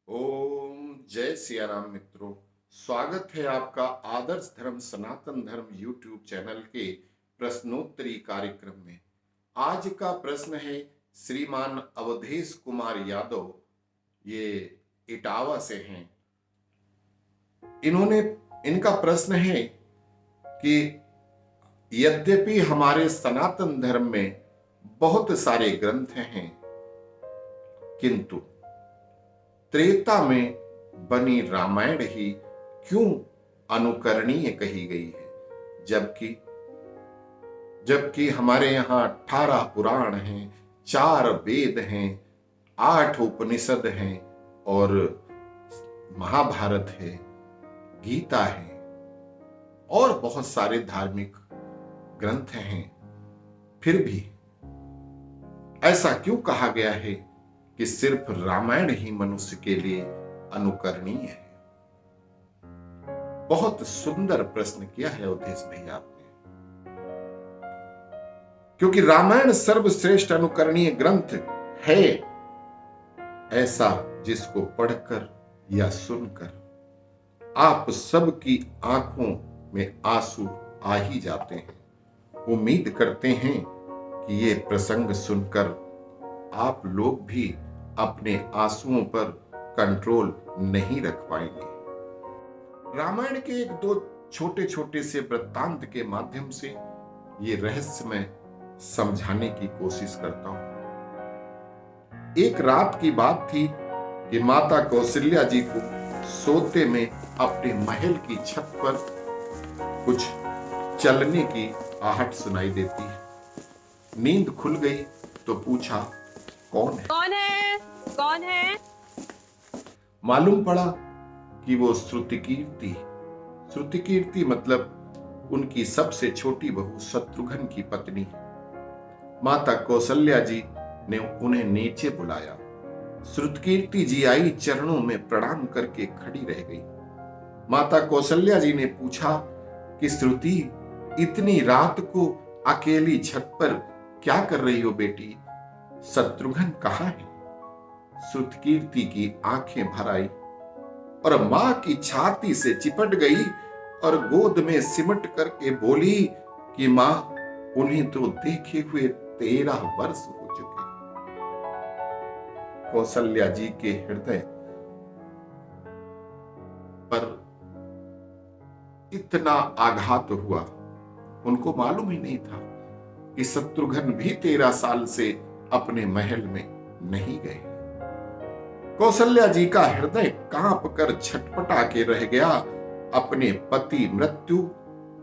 ओम जय सिया राम मित्रों। स्वागत है आपका आदर्श धर्म सनातन धर्म यूट्यूब चैनल के प्रश्नोत्तरी कार्यक्रम में। आज का प्रश्न है श्रीमान अवधेश कुमार यादव, ये इटावा से हैं। इनका प्रश्न है कि यद्यपि हमारे सनातन धर्म में बहुत सारे ग्रंथ हैं, किंतु त्रेता में बनी रामायण ही क्यों अनुकरणीय कही गई है, जबकि हमारे यहाँ 18 पुराण हैं, 4 वेद हैं, 8 उपनिषद हैं और महाभारत है, गीता है और बहुत सारे धार्मिक ग्रंथ हैं। फिर भी ऐसा क्यों कहा गया है कि सिर्फ रामायण ही मनुष्य के लिए अनुकरणीय है? बहुत सुंदर प्रश्न किया है अवधेश भैया आपने, क्योंकि रामायण सर्वश्रेष्ठ अनुकरणीय ग्रंथ है, ऐसा जिसको पढ़कर या सुनकर आप सबकी आंखों में आंसू आ ही जाते हैं। उम्मीद करते हैं कि ये प्रसंग सुनकर आप लोग भी अपने आंसुओं पर कंट्रोल नहीं रख पाएंगे। रामायण के एक दो छोटे छोटे से वृत्तांत के माध्यम से ये रहस्य मैं समझाने की कोशिश करता हूं। एक रात की बात थी कि माता कौशल्या जी को सोते में अपने महल की छत पर कुछ चलने की आहट सुनाई देती है। नींद खुल गई तो पूछा, कौन है? कौन है? मालूम पड़ा कि वो श्रुतिकीर्ति मतलब उनकी सबसे छोटी बहू शत्रुघ्न की पत्नी। माता कौशल्या जी ने उन्हें नीचे बुलाया। श्रुतिकीर्ति जी आई, चरणों में प्रणाम करके खड़ी रह गई। माता कौशल्या जी ने पूछा कि श्रुति, इतनी रात को अकेली छत पर क्या कर रही हो बेटी? शत्रुघ्न कहाँ है? श्रुतिकीर्ति की आंखें भर आई और मां की छाती से चिपट गई और गोद में सिमट करके बोली कि मां, उन्हें तो देखे हुए 13 वर्ष हो चुके। कौशल्या जी के हृदय पर इतना आघात हुआ, उनको मालूम ही नहीं था कि शत्रुघ्न भी 13 साल से अपने महल में नहीं गए। कौशल्या जी का हृदय कांप कर छटपटा के रह गया। अपने पति मृत्यु,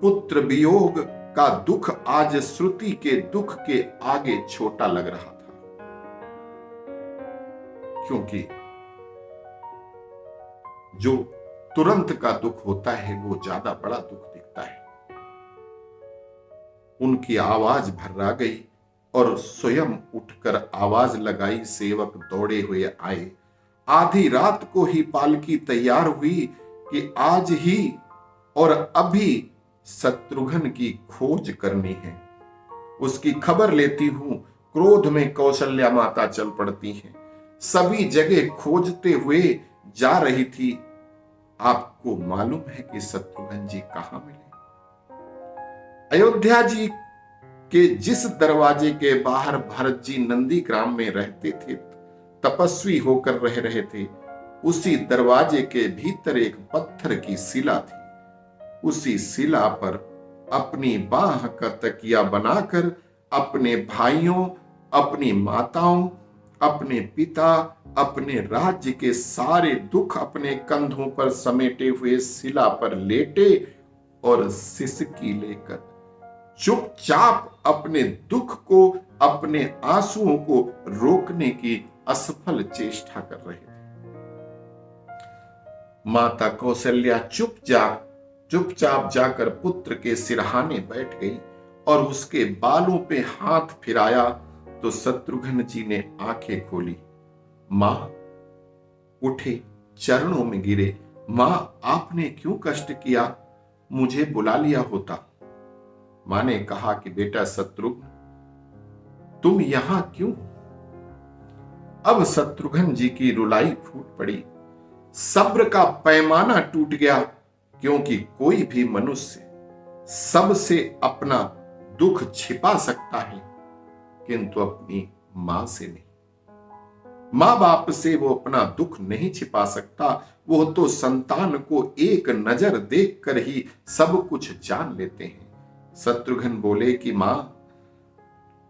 पुत्र वियोग का दुख आज श्रुति के दुख के आगे छोटा लग रहा था, क्योंकि जो तुरंत का दुख होता है वो ज्यादा बड़ा दुख दिखता है। उनकी आवाज भर्रा गई और स्वयं उठकर आवाज लगाई। सेवक दौड़े हुए आए। आधी रात को ही पालकी तैयार हुई कि आज ही और अभी शत्रुघ्न की खोज करनी है, उसकी खबर लेती हूं। क्रोध में कौशल्या माता चल पड़ती हैं, सभी जगह खोजते हुए जा रही थी। आपको मालूम है कि शत्रुघ्न जी कहां मिले? अयोध्या जी के जिस दरवाजे के बाहर भरत जी नंदीग्राम में रहते थे, तपस्वी होकर रह रहे थे, उसी दरवाजे के भीतर एक पत्थर की शिला थी। उसी शिला पर अपनी बाह का तकिया बनाकर अपने भाइयों, अपनी माताओं, अपने पिता, अपने राज्य के सारे दुख अपने कंधों पर समेटे हुए शिला पर लेटे और सिसकी लेकर चुपचाप अपने दुख को, अपने आंसुओं को रोकने की असफल चेष्टा कर रहे थे। माता कौशल्या चुपचाप जाकर पुत्र के सिरहाने बैठ गई और उसके बालों पे हाथ फिराया तो शत्रुघ्न जी ने आंखें खोली। मां उठे, चरणों में गिरे। मां, आपने क्यों कष्ट किया? मुझे बुला लिया होता। मां ने कहा कि बेटा शत्रुघ्न, तुम यहां क्यों? अब शत्रुघ्न जी की रुलाई फूट पड़ी। सब्र का पैमाना टूट गया, क्योंकि कोई भी मनुष्य सबसे अपना दुख छिपा सकता है, किंतु अपनी मां से नहीं। मां बाप से वो अपना दुख नहीं छिपा सकता। वो तो संतान को एक नजर देखकर ही सब कुछ जान लेते हैं। शत्रुघ्न बोले कि मां,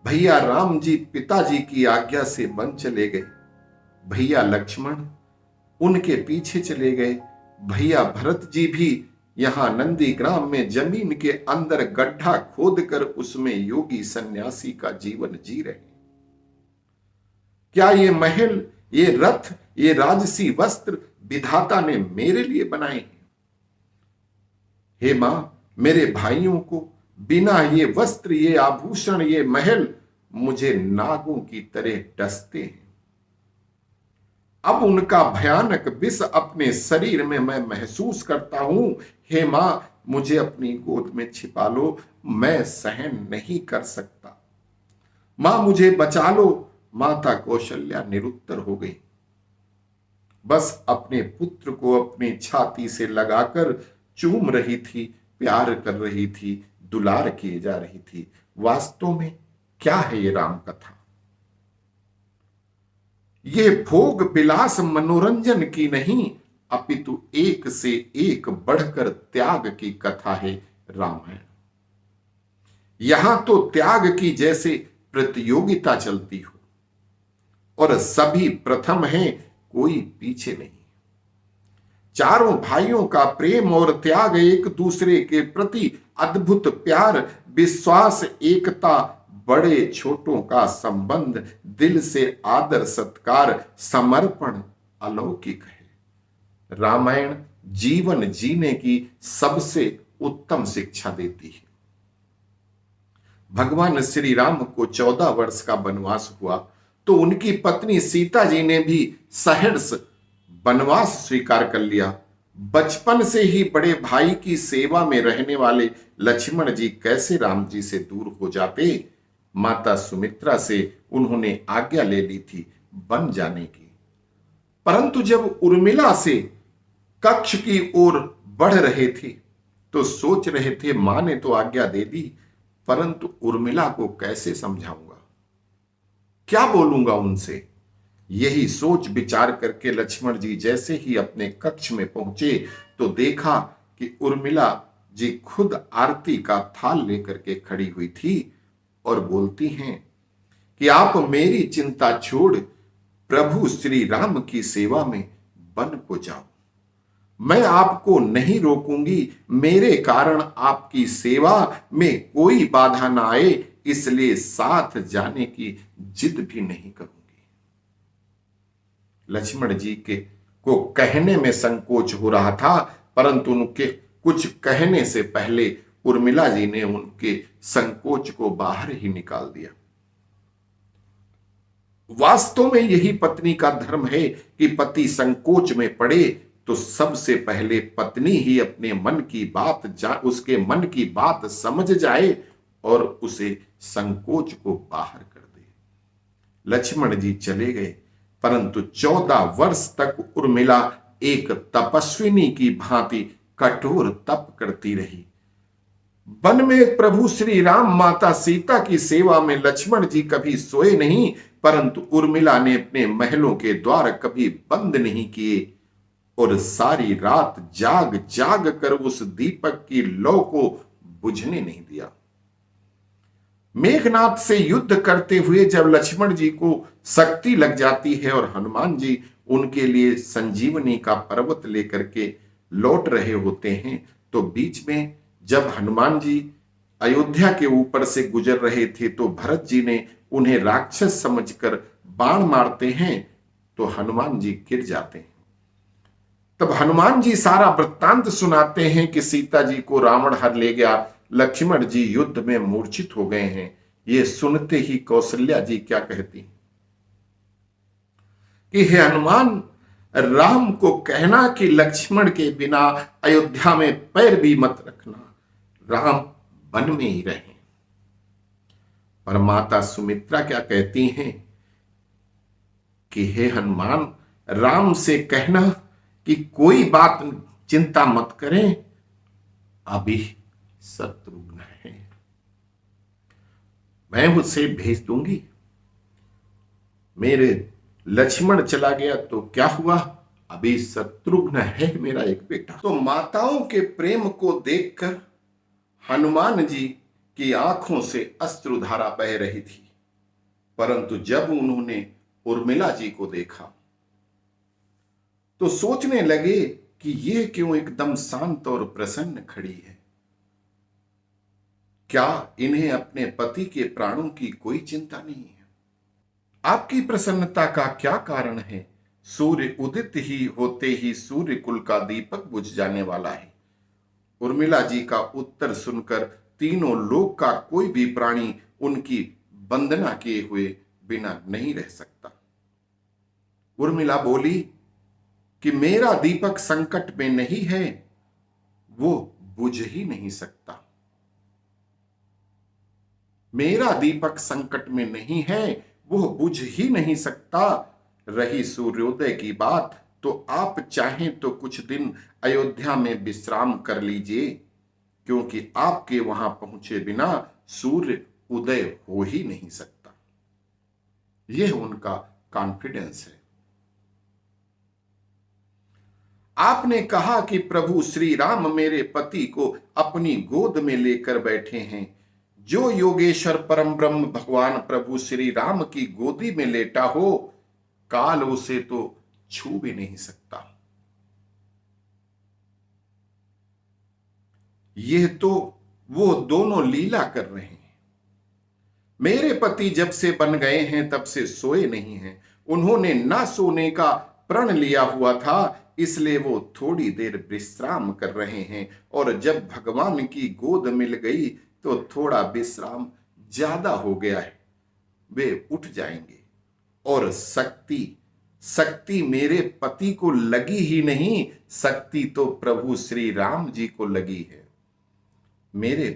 भैया राम जी पिताजी की आज्ञा से वन चले गए, भैया लक्ष्मण उनके पीछे चले गए, भैया भरत जी भी यहां नंदीग्राम में जमीन के अंदर गड्ढा खोदकर उसमें योगी सन्यासी का जीवन जी रहे हैं। क्या ये महल, ये रथ, ये राजसी वस्त्र विधाता ने मेरे लिए बनाए हैं? हे मां, मेरे भाइयों को बिना ये वस्त्र, ये आभूषण, ये महल मुझे नागों की तरह डसते हैं। अब उनका भयानक विष अपने शरीर में मैं महसूस करता हूं। हे मां, मुझे अपनी गोद में छिपा लो, मैं सहन नहीं कर सकता। मां, मुझे बचा लो। माता कौशल्या निरुत्तर हो गई, बस अपने पुत्र को अपनी छाती से लगाकर चूम रही थी, प्यार कर रही थी, दुलार किए जा रही थी। वास्तव में क्या है ये राम कथा? ये भोग विलास मनोरंजन की नहीं, अपितु एक से एक बढ़कर त्याग की कथा है रामायण। यहां तो त्याग की जैसे प्रतियोगिता चलती हो और सभी प्रथम हैं, कोई पीछे नहीं। चारों भाइयों का प्रेम और त्याग, एक दूसरे के प्रति अद्भुत प्यार, विश्वास, एकता, बड़े छोटों का संबंध, दिल से आदर सत्कार, समर्पण अलौकिक है। रामायण जीवन जीने की सबसे उत्तम शिक्षा देती है। भगवान श्री राम को 14 वर्ष का वनवास हुआ तो उनकी पत्नी सीता जी ने भी सहर्ष वनवास स्वीकार कर लिया। बचपन से ही बड़े भाई की सेवा में रहने वाले लक्ष्मण जी कैसे राम जी से दूर हो जाते? माता सुमित्रा से उन्होंने आज्ञा ले ली थी वन जाने की, परंतु जब उर्मिला से कक्ष की ओर बढ़ रहे थे तो सोच रहे थे मां ने तो आज्ञा दे दी, परंतु उर्मिला को कैसे समझाऊंगा, क्या बोलूंगा उनसे? यही सोच विचार करके लक्ष्मण जी जैसे ही अपने कक्ष में पहुंचे तो देखा कि उर्मिला जी खुद आरती का थाल लेकर के खड़ी हुई थी और बोलती हैं कि आप मेरी चिंता छोड़ प्रभु श्री राम की सेवा में वन को जाओ। मैं आपको नहीं रोकूंगी, मेरे कारण आपकी सेवा में कोई बाधा ना आए, इसलिए साथ जाने की जिद भी नहीं करूंगी। लक्ष्मण जी के को कहने में संकोच हो रहा था, परंतु उनके कुछ कहने से पहले उर्मिला जी ने उनके संकोच को बाहर ही निकाल दिया। वास्तव में यही पत्नी का धर्म है कि पति संकोच में पड़े तो सबसे पहले पत्नी ही अपने मन की बात उसके मन की बात समझ जाए और उसे संकोच को बाहर कर दे। लक्ष्मण जी चले गए, परंतु 14 वर्ष तक उर्मिला एक तपस्विनी की भांति कठोर तप करती रही। वन में प्रभु श्री राम माता सीता की सेवा में लक्ष्मण जी कभी सोए नहीं, परंतु उर्मिला ने अपने महलों के द्वार कभी बंद नहीं किए और सारी रात जाग जाग कर उस दीपक की लौ को बुझने नहीं दिया। मेघनाथ से युद्ध करते हुए जब लक्ष्मण जी को शक्ति लग जाती है और हनुमान जी उनके लिए संजीवनी का पर्वत लेकर के लौट रहे होते हैं, तो बीच में जब हनुमान जी अयोध्या के ऊपर से गुजर रहे थे तो भरत जी ने उन्हें राक्षस समझकर बाण मारते हैं तो हनुमान जी गिर जाते हैं। तब हनुमान जी सारा वृत्तांत सुनाते हैं कि सीता जी को रावण हर ले गया, लक्ष्मण जी युद्ध में मूर्छित हो गए हैं। ये सुनते ही कौशल्या जी क्या कहती कि हे हनुमान, राम को कहना कि लक्ष्मण के बिना अयोध्या में पैर भी मत रखना, राम वन में ही रहे। पर माता सुमित्रा क्या कहती हैं कि हे हनुमान, राम से कहना कि कोई बात चिंता मत करें, अभी शत्रुघ्न है, मैं उसे भेज दूंगी। मेरे लक्ष्मण चला गया तो क्या हुआ, अभी शत्रुघ्न है मेरा एक बेटा। तो माताओं के प्रेम को देखकर हनुमान जी की आंखों से अश्रुधारा बह रही थी, परंतु जब उन्होंने उर्मिला जी को देखा तो सोचने लगे कि ये क्यों एकदम शांत और प्रसन्न खड़ी है। क्या इन्हें अपने पति के प्राणों की कोई चिंता नहीं है? आपकी प्रसन्नता का क्या कारण है? सूर्य उदित ही होते ही सूर्य कुल का दीपक बुझ जाने वाला है। उर्मिला जी का उत्तर सुनकर तीनों लोक का कोई भी प्राणी उनकी वंदना किए हुए बिना नहीं रह सकता। उर्मिला बोली कि मेरा दीपक संकट में नहीं है, वो बुझ ही नहीं सकता। मेरा दीपक संकट में नहीं है, वो बुझ ही नहीं सकता। रही सूर्योदय की बात, तो आप चाहें तो कुछ दिन अयोध्या में विश्राम कर लीजिए, क्योंकि आपके वहां पहुंचे बिना सूर्य उदय हो ही नहीं सकता। यह उनका कॉन्फिडेंस है। आपने कहा कि प्रभु श्री राम मेरे पति को अपनी गोद में लेकर बैठे हैं। जो योगेश्वर परम ब्रह्म भगवान प्रभु श्री राम की गोदी में लेटा हो, काल उसे तो छू भी नहीं सकता। यह तो वो दोनों लीला कर रहे हैं। मेरे पति जब से बन गए हैं तब से सोए नहीं हैं। उन्होंने ना सोने का प्रण लिया हुआ था, इसलिए वो थोड़ी देर विश्राम कर रहे हैं, और जब भगवान की गोद मिल गई तो थोड़ा विश्राम ज्यादा हो गया है, वे उठ जाएंगे। और शक्ति मेरे पति को लगी ही नहीं, शक्ति तो प्रभु श्री राम जी को लगी है। मेरे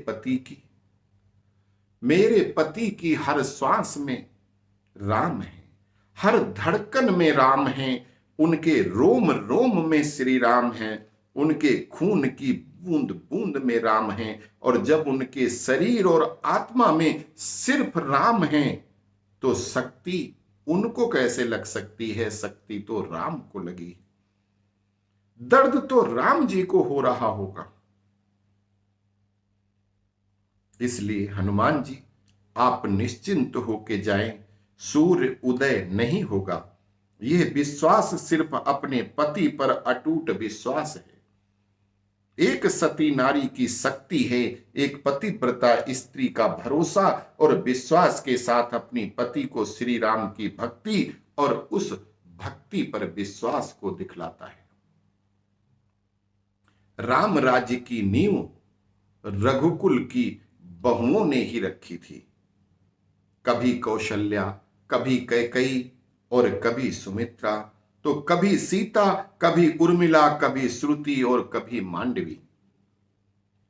पति की हर श्वास में राम है, हर धड़कन में राम है, उनके रोम रोम में श्री राम है, उनके खून की बूंद बूंद में राम है। और जब उनके शरीर और आत्मा में सिर्फ राम है, तो शक्ति उनको कैसे लग सकती है? शक्ति तो राम को लगी। दर्द तो राम जी को हो रहा होगा। इसलिए हनुमान जी, आप निश्चिंत होके जाएं, सूर्य उदय नहीं होगा। यह विश्वास सिर्फ अपने पति पर अटूट विश्वास है। एक सती नारी की शक्ति है, एक पतिव्रता स्त्री का भरोसा और विश्वास के साथ अपनी पति को श्री राम की भक्ति और उस भक्ति पर विश्वास को दिखलाता है। राम राज्य की नींव रघुकुल की बहुओं ने ही रखी थी। कभी कौशल्या, कभी कैकेयी और कभी सुमित्रा, तो कभी सीता, कभी उर्मिला, कभी श्रुति और कभी मांडवी।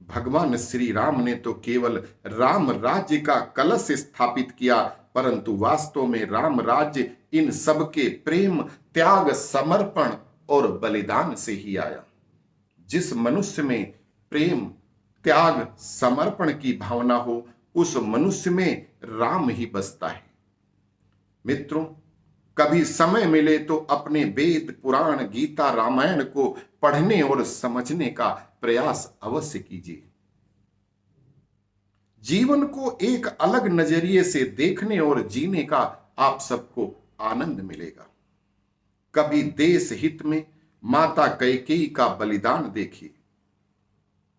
भगवान श्री राम ने तो केवल राम राज्य का कलश स्थापित किया, परंतु वास्तव में राम राज्य इन सबके प्रेम, त्याग, समर्पण और बलिदान से ही आया। जिस मनुष्य में प्रेम, त्याग, समर्पण की भावना हो, उस मनुष्य में राम ही बसता है। मित्रों, कभी समय मिले तो अपने वेद, पुराण, गीता, रामायण को पढ़ने और समझने का प्रयास अवश्य कीजिए। जीवन को एक अलग नजरिए से देखने और जीने का आप सबको आनंद मिलेगा। कभी देश हित में माता कैकेयी का बलिदान देखिए,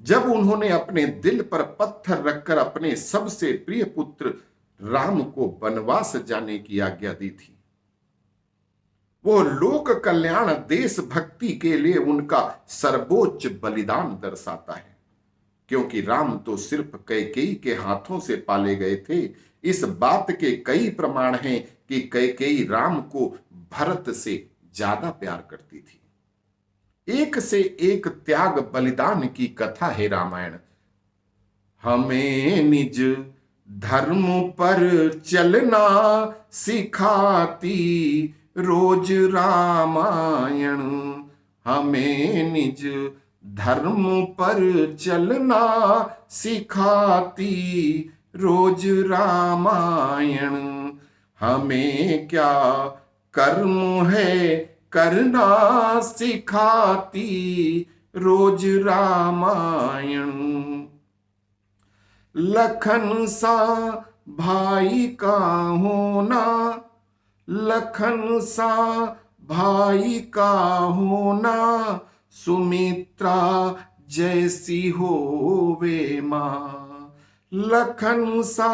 जब उन्होंने अपने दिल पर पत्थर रखकर अपने सबसे प्रिय पुत्र राम को वनवास जाने की आज्ञा दी थी। वो लोक कल्याण, देशभक्ति के लिए उनका सर्वोच्च बलिदान दर्शाता है, क्योंकि राम तो सिर्फ कैकेयी के हाथों से पाले गए थे। इस बात के कई प्रमाण हैं कि कैकेयी राम को भरत से ज्यादा प्यार करती थी। एक से एक त्याग, बलिदान की कथा है रामायण। हमें निज धर्म पर चलना सिखाती रोज रामायण, हमें निज धर्म पर चलना सिखाती रोज रामायण। हमें क्या कर्म है करना सिखाती रोज रामायण। लखन सा भाई का होना, लखन सा भाई का होना, सुमित्रा जैसी होवे माँ। लखन सा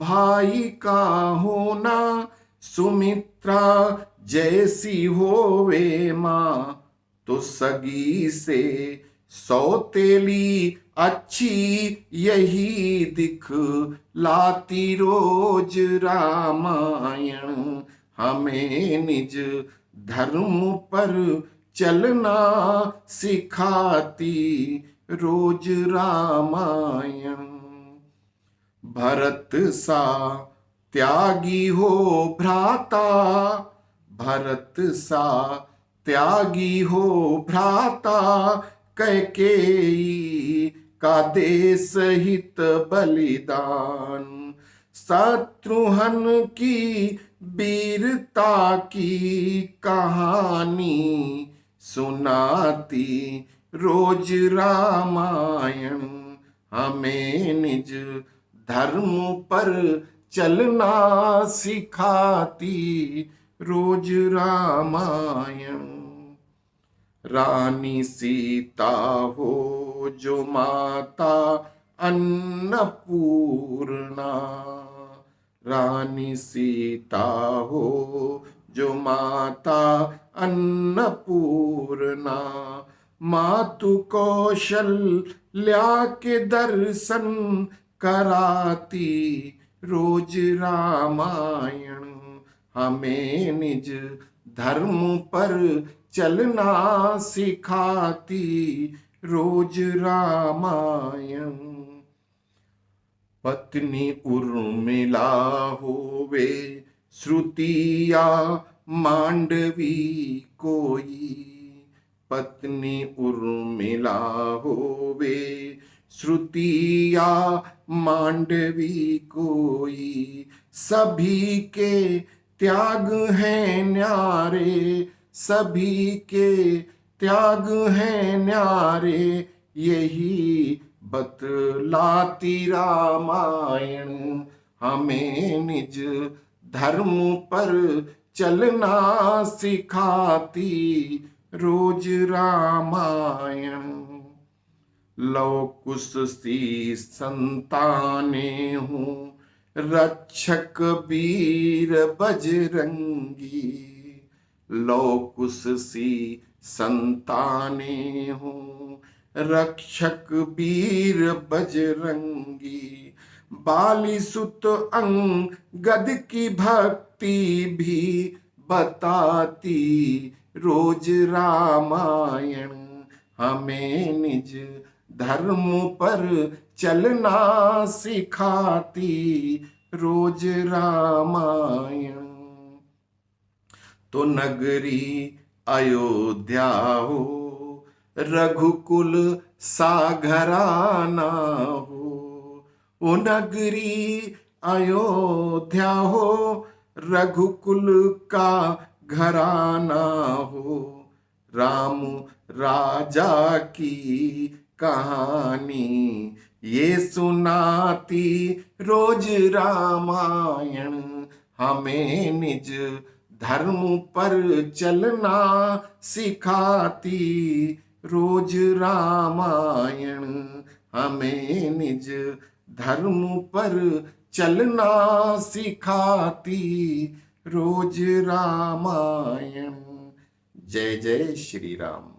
भाई का होना, सुमित्रा जैसी होवे माँ। तो सगी से सौतेली अच्छी यही दिख लाती रोज रामायण। हमें निज धर्म पर चलना सिखाती रोज रामायण। भरत सा त्यागी हो भ्राता, भरत सा त्यागी हो भ्राता, कैकेयी का देश हित बलिदान। शत्रुघ्न की वीरता की कहानी सुनाती रोज रामायण। हमें निज धर्म पर चलना सिखाती रोज रामायण। रानी सीता हो जो माता अन्नपूर्णा, रानी सीता हो जो माता अन्नपूर्णा। मातु कौशल्या के दर्शन कराती रोज रामायण। हमें निज धर्म पर चलना सिखाती रोज रामायण। पत्नी उर्मिला होवे श्रुतिया मांडवी कोई, पत्नी उर्मिला होवे श्रुतिया मांडवी कोई। सभी के त्याग हैं न्यारे, सभी के त्याग हैं न्यारे, यही बतलाती रामायण। हमें निज धर्म पर चलना सिखाती रोज रामायण। लव कुश सी संताने हूँ, रक्षक वीर बजरंगी। लव कुश सी संताने हूँ, रक्षक वीर बजरंगी। बाली सुत अंगद की भक्ति भी बताती रोज रामायण। हमें निज धर्म पर चलना सिखाती रोज रामायण। तो नगरी अयोध्या हो, रघुकुल सा घराना हो। वो नगरी अयोध्या हो, रघुकुल का घराना हो। राम राजा की कहानी ये सुनाती रोज रामायण। हमें निज धर्म पर चलना सिखाती रोज रामायण। हमें निज धर्म पर चलना सिखाती रोज रामायण। जय जय श्री राम।